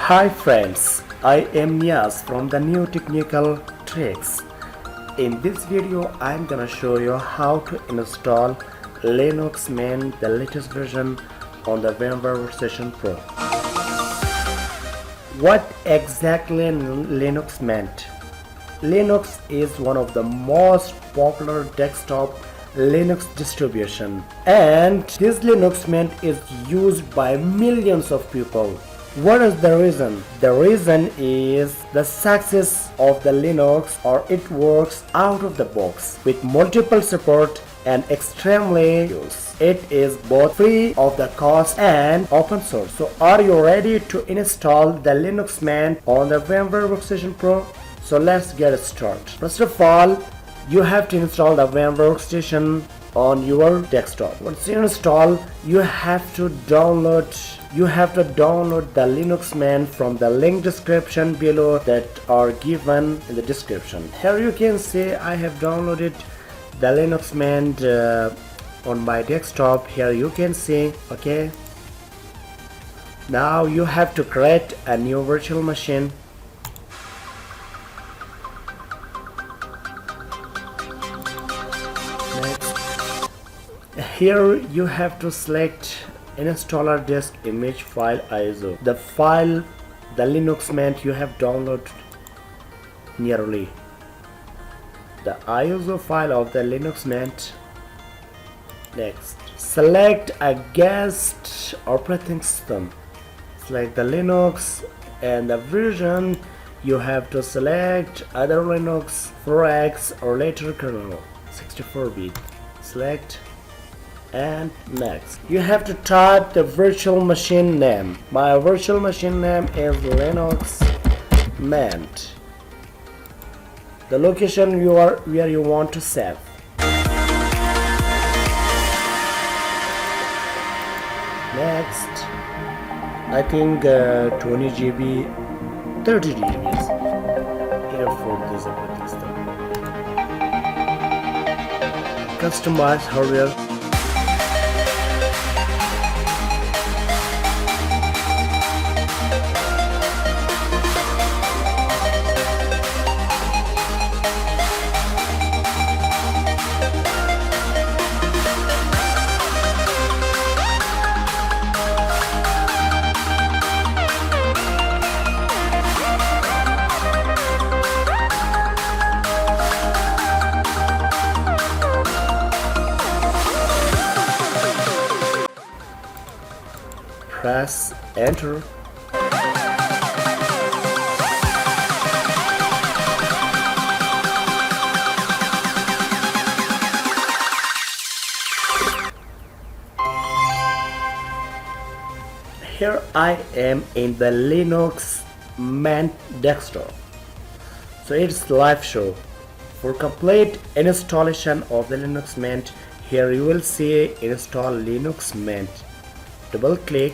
Hi friends, I am Nias from the New Technical Tricks. In this video, I'm gonna show you how to install Linux Mint, the latest version on the VMware Workstation Pro. What exactly Linux Mint? Linux is one of the most popular desktop Linux distribution, and this Linux Mint is used by millions of people. What is the reason? The reason is the success of the Linux, or it works out of the box with multiple support and extremely use. It is both free of the cost and open source. So are you ready to install the Linux Mint on the VMware Workstation Pro? So let's get started. First of all, you have to install the VMware Workstation on your desktop. Once you install, you have to download the Linux Mint from the link description below that are given in the description. Here you can see I have downloaded the Linux Mint on my desktop. Here you can see. Okay, now you have to create a new virtual machine. Here you have to select installer disk image file ISO. The file, the Linux Mint you have downloaded nearly. The ISO file of the Linux Mint. Next, select a guest operating system. Select the Linux and the version. You have to select either Linux 4X or later kernel 64-bit. Select and next. You have to type the virtual machine name. My virtual machine name is Linux Mint. The location where you want to save. Next, I think 20 GB, 30 GB enough for this operating system. Customize hardware. Press enter. Here I am in the Linux Mint desktop. So it's live show. For complete installation of the Linux Mint, here you will see install Linux Mint. Double click.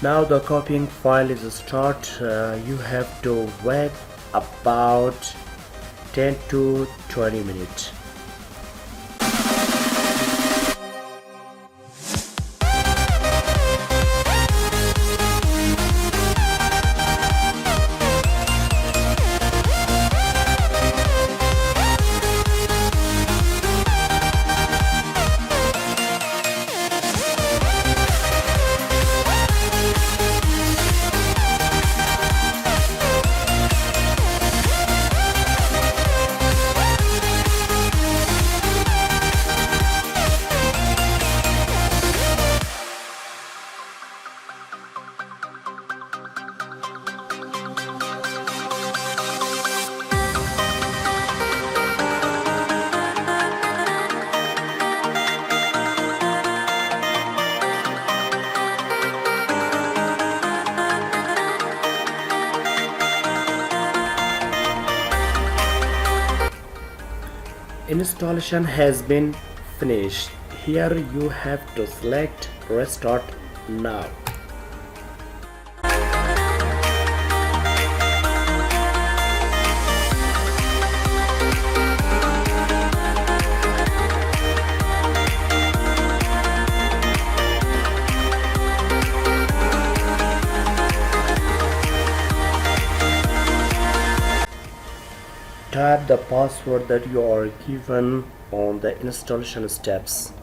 Now the copying file is start. You have to wait about 10 to 20 minutes. Installation has been finished. Here you have to select restart now. Type the password that you are given on the installation steps.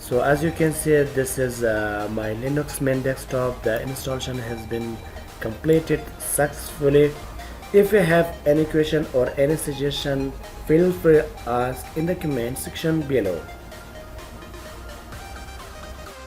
So as you can see, this is my Linux main desktop. The installation has been completed successfully. If you have any question or any suggestion, feel free to ask in the comment section below.